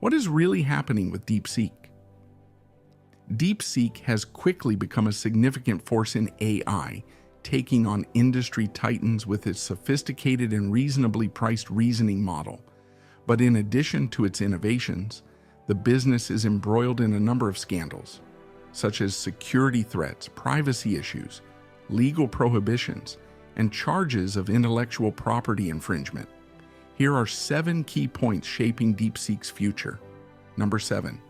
What is really happening with DeepSeek? DeepSeek has quickly become a significant force in AI, taking on industry titans with its sophisticated and reasonably priced reasoning model. But in addition to its innovations, the business is embroiled in a number of scandals, such as security threats, privacy issues, legal prohibitions, and charges of intellectual property infringement. Here are 7 key points shaping DeepSeek's future. Number 7.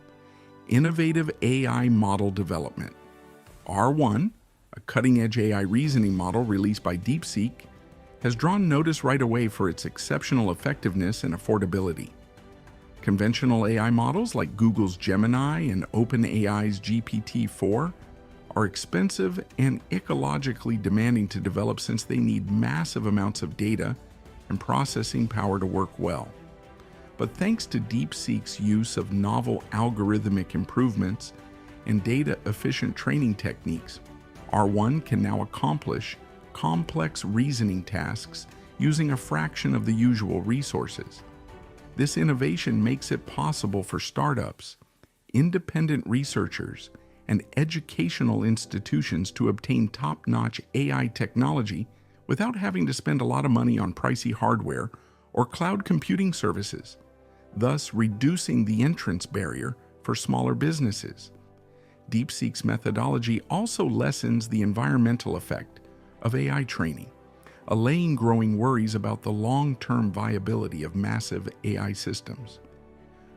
Innovative AI model development. R1, a cutting-edge AI reasoning model released by DeepSeek, has drawn notice right away for its exceptional effectiveness and affordability. Conventional AI models like Google's Gemini and OpenAI's GPT-4 are expensive and ecologically demanding to develop since they need massive amounts of data and processing power to work well. But thanks to DeepSeek's use of novel algorithmic improvements and data-efficient training techniques, R1 can now accomplish complex reasoning tasks using a fraction of the usual resources. This innovation makes it possible for startups, independent researchers, and educational institutions to obtain top-notch AI technology without having to spend a lot of money on pricey hardware or cloud computing services, thus reducing the entrance barrier for smaller businesses. DeepSeek's methodology also lessens the environmental effect of AI training, allaying growing worries about the long-term viability of massive AI systems.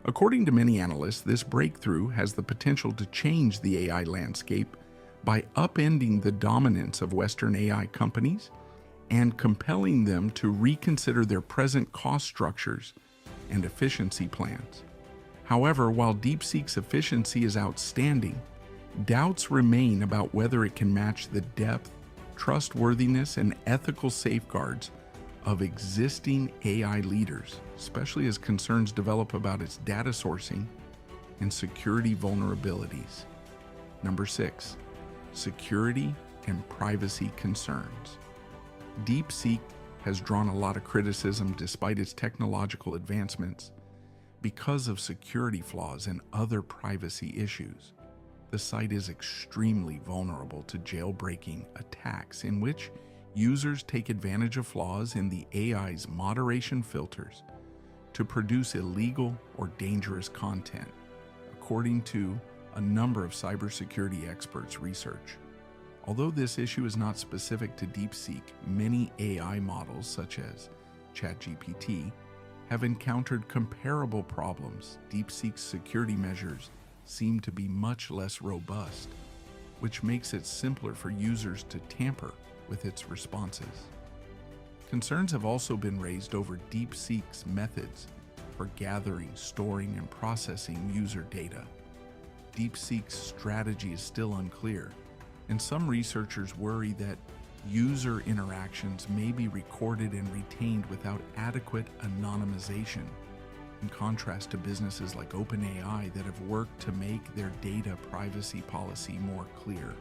According to many analysts, this breakthrough has the potential to change the AI landscape by upending the dominance of Western AI companies and compelling them to reconsider their present cost structures and efficiency plans. However, while DeepSeek's efficiency is outstanding, doubts remain about whether it can match the depth, trustworthiness, and ethical safeguards of existing AI leaders, especially as concerns develop about its data sourcing and security vulnerabilities. Number 6, security and privacy concerns. DeepSeek has drawn a lot of criticism despite its technological advancements because of security flaws and other privacy issues. The site is extremely vulnerable to jailbreaking attacks in which users take advantage of flaws in the AI's moderation filters to produce illegal or dangerous content, according to a number of cybersecurity experts' research. Although this issue is not specific to DeepSeek, many AI models, such as ChatGPT, have encountered comparable problems. DeepSeek's security measures seem to be much less robust, which makes it simpler for users to tamper with its responses. Concerns have also been raised over DeepSeek's methods for gathering, storing, and processing user data. DeepSeek's strategy is still unclear, and some researchers worry that user interactions may be recorded and retained without adequate anonymization, in contrast to businesses like OpenAI that have worked to make their data privacy policy more clear.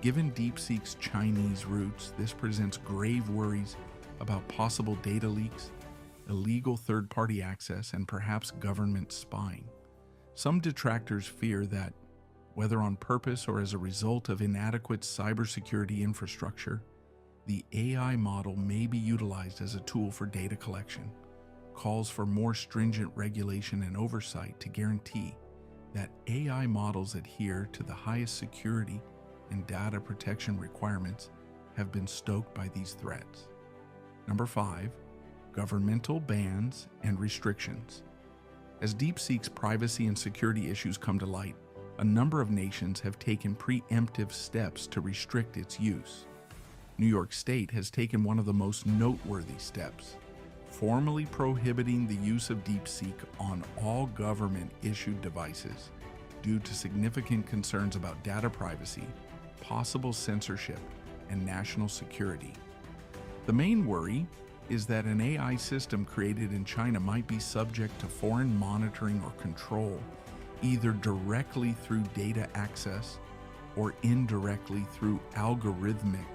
Given DeepSeek's Chinese roots, this presents grave worries about possible data leaks, illegal third-party access, and perhaps government spying. Some detractors fear that, whether on purpose or as a result of inadequate cybersecurity infrastructure, the AI model may be utilized as a tool for data collection. Calls for more stringent regulation and oversight to guarantee that AI models adhere to the highest security and data protection requirements have been stoked by these threats. Number 5, governmental bans and restrictions. As DeepSeek's privacy and security issues come to light, a number of nations have taken preemptive steps to restrict its use. New York State has taken one of the most noteworthy steps, formally prohibiting the use of DeepSeek on all government-issued devices due to significant concerns about data privacy, possible censorship, and national security. The main worry is that an AI system created in China might be subject to foreign monitoring or control, either directly through data access or indirectly through algorithmic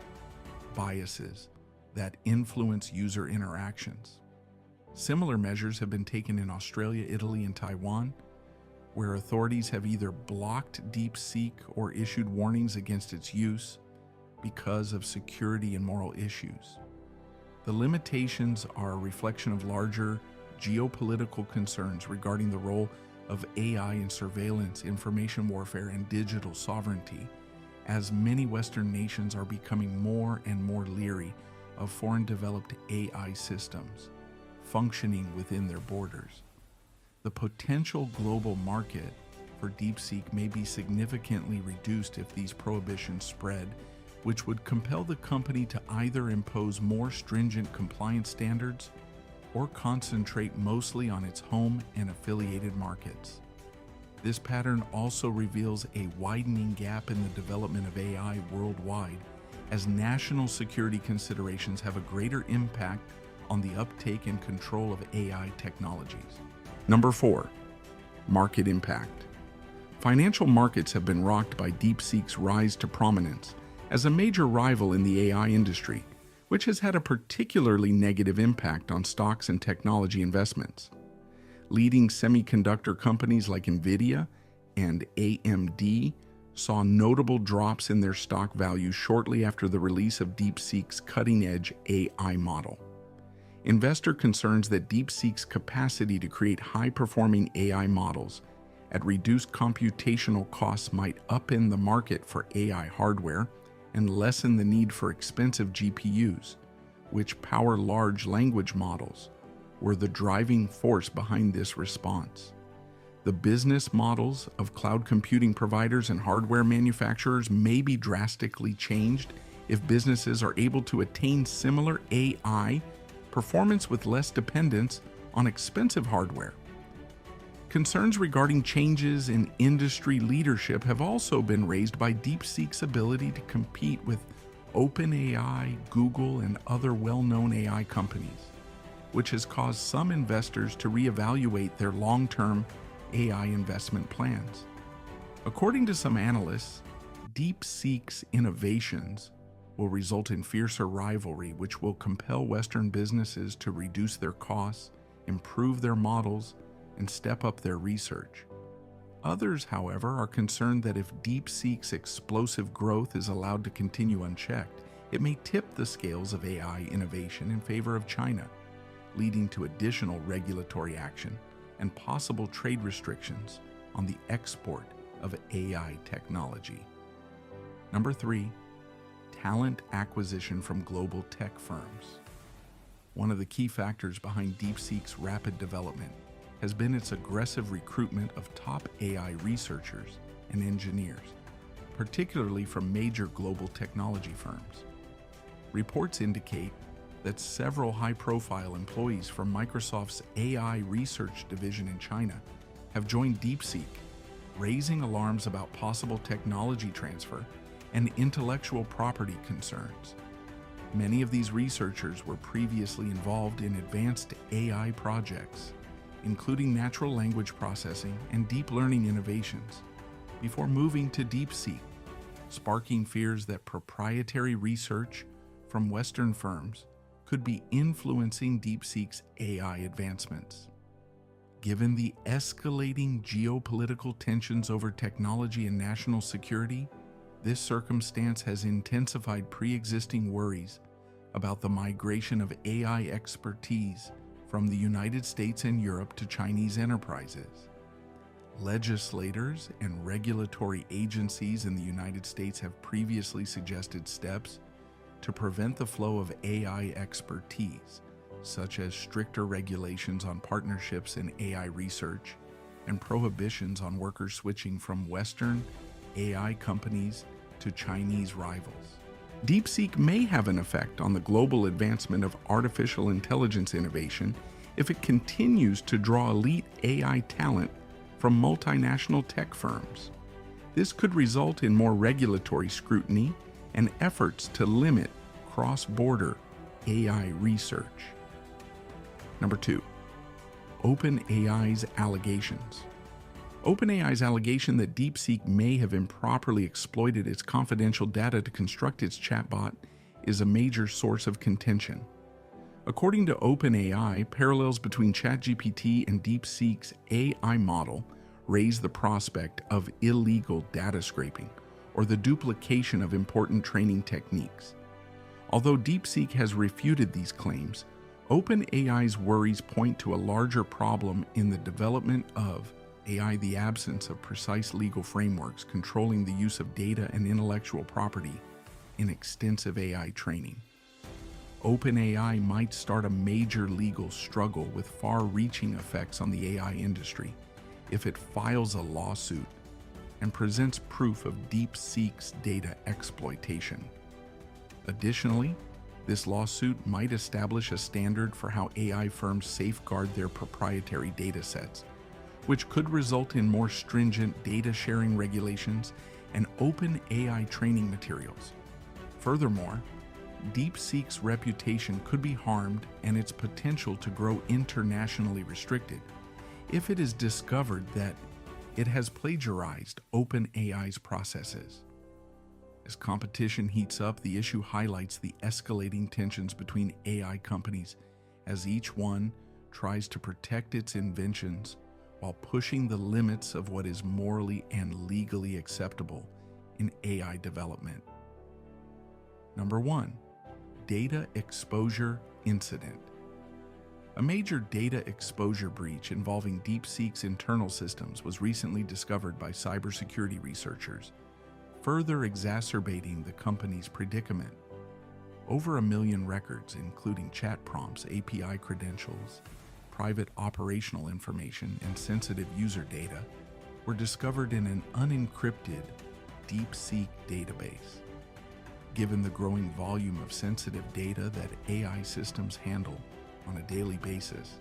biases that influence user interactions. Similar measures have been taken in Australia, Italy, and Taiwan, where authorities have either blocked DeepSeek or issued warnings against its use because of security and moral issues. The limitations are a reflection of larger geopolitical concerns regarding the role of AI in surveillance, information warfare, and digital sovereignty, as many Western nations are becoming more and more leery of foreign-developed AI systems functioning within their borders. The potential global market for DeepSeek may be significantly reduced if these prohibitions spread, which would compel the company to either impose more stringent compliance standards or concentrate mostly on its home and affiliated markets. This pattern also reveals a widening gap in the development of AI worldwide, as national security considerations have a greater impact on the uptake and control of AI technologies. Number 4, market impact. Financial markets have been rocked by DeepSeek's rise to prominence as a major rival in the AI industry, which has had a particularly negative impact on stocks and technology investments. Leading semiconductor companies like NVIDIA and AMD saw notable drops in their stock value shortly after the release of DeepSeek's cutting-edge AI model. Investor concerns that DeepSeek's capacity to create high-performing AI models at reduced computational costs might upend the market for AI hardware and lessen the need for expensive GPUs, which power large language models, were the driving force behind this response. The business models of cloud computing providers and hardware manufacturers may be drastically changed if businesses are able to attain similar AI performance with less dependence on expensive hardware. Concerns regarding changes in industry leadership have also been raised by DeepSeek's ability to compete with OpenAI, Google, and other well-known AI companies, which has caused some investors to reevaluate their long-term AI investment plans. According to some analysts, DeepSeek's innovations will result in fiercer rivalry, which will compel Western businesses to reduce their costs, improve their models, and step up their research. Others, however, are concerned that if DeepSeek's explosive growth is allowed to continue unchecked, it may tip the scales of AI innovation in favor of China, leading to additional regulatory action and possible trade restrictions on the export of AI technology. Number 3, talent acquisition from global tech firms. One of the key factors behind DeepSeek's rapid development has been its aggressive recruitment of top AI researchers and engineers, particularly from major global technology firms. Reports indicate that several high-profile employees from Microsoft's AI research division in China have joined DeepSeek, raising alarms about possible technology transfer and intellectual property concerns. Many of these researchers were previously involved in advanced AI projects, including natural language processing and deep learning innovations, before moving to DeepSeek, sparking fears that proprietary research from Western firms could be influencing DeepSeek's AI advancements. Given the escalating geopolitical tensions over technology and national security, this circumstance has intensified pre-existing worries about the migration of AI expertise from the United States and Europe to Chinese enterprises. Legislators and regulatory agencies in the United States have previously suggested steps to prevent the flow of AI expertise, such as stricter regulations on partnerships in AI research and prohibitions on workers switching from Western AI companies to Chinese rivals. DeepSeek may have an effect on the global advancement of artificial intelligence innovation if it continues to draw elite AI talent from multinational tech firms. This could result in more regulatory scrutiny and efforts to limit cross-border AI research. Number 2, OpenAI's allegations. OpenAI's allegation that DeepSeek may have improperly exploited its confidential data to construct its chatbot is a major source of contention. According to OpenAI, parallels between ChatGPT and DeepSeek's AI model raise the prospect of illegal data scraping or the duplication of important training techniques. Although DeepSeek has refuted these claims, OpenAI's worries point to a larger problem in the development of AI, the absence of precise legal frameworks controlling the use of data and intellectual property in extensive AI training. OpenAI might start a major legal struggle with far-reaching effects on the AI industry if it files a lawsuit and presents proof of DeepSeek's data exploitation. Additionally, this lawsuit might establish a standard for how AI firms safeguard their proprietary data sets, which could result in more stringent data sharing regulations and open AI training materials. Furthermore, DeepSeek's reputation could be harmed and its potential to grow internationally restricted if it is discovered that it has plagiarized OpenAI's processes. As competition heats up, the issue highlights the escalating tensions between AI companies as each one tries to protect its inventions while pushing the limits of what is morally and legally acceptable in AI development. Number 1. Data exposure incident. A major data exposure breach involving DeepSeek's internal systems was recently discovered by cybersecurity researchers, further exacerbating the company's predicament. Over 1 million records, including chat prompts, API credentials, private operational information, and sensitive user data, were discovered in an unencrypted DeepSeek database. Given the growing volume of sensitive data that AI systems handle on a daily basis,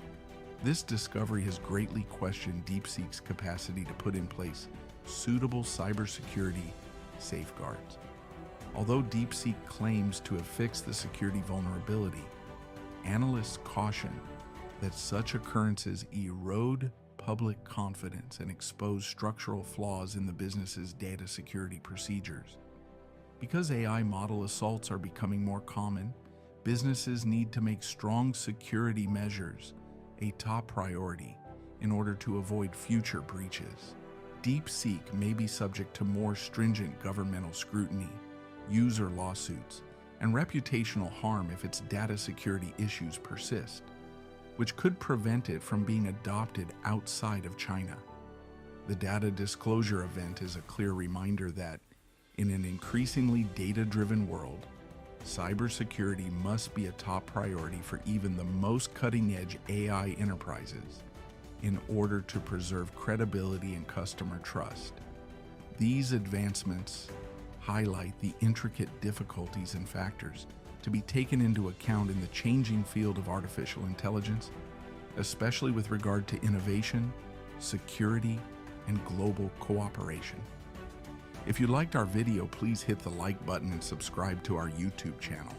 this discovery has greatly questioned DeepSeek's capacity to put in place suitable cybersecurity safeguards. Although DeepSeek claims to have fixed the security vulnerability, analysts caution that such occurrences erode public confidence and expose structural flaws in the business's data security procedures. Because AI model assaults are becoming more common, businesses need to make strong security measures a top priority in order to avoid future breaches. DeepSeek may be subject to more stringent governmental scrutiny, user lawsuits, and reputational harm if its data security issues persist, which could prevent it from being adopted outside of China. The data disclosure event is a clear reminder that, in an increasingly data-driven world, cybersecurity must be a top priority for even the most cutting-edge AI enterprises in order to preserve credibility and customer trust. These advancements highlight the intricate difficulties and factors to be taken into account in the changing field of artificial intelligence, especially with regard to innovation, security, and global cooperation. If you liked our video, please hit the like button and subscribe to our YouTube channel.